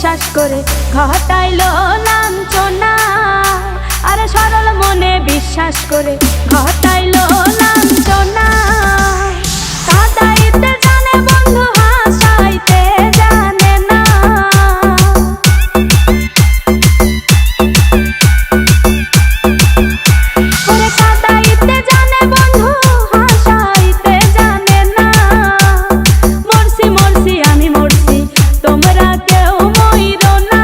বিশ্বাস করে ঘটাইলো লাঞ্ছনা। আরে সরল মনে বিশ্বাস করে ঘটাইলো লাঞ্ছনা। কাঁদাইতে জানে বন্ধু হাসাইতে জানে না। ওরে কাঁদাইতে জানে বন্ধু হাসাইতে জানে না। মরছি মরছি আমি মরছি তোমরা কেউ মইরো না।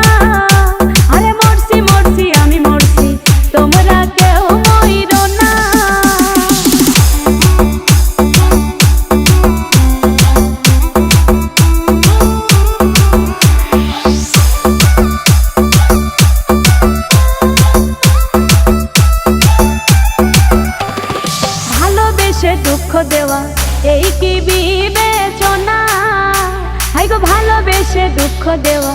আরে মরছি মরছি আমি মরছি তোমরা কেউ মইরো না। ভালোবেসে দুঃখ দেওয়া এই কি বিবেচনা? হাই গো ভালোবেসে দুঃখ দেওয়া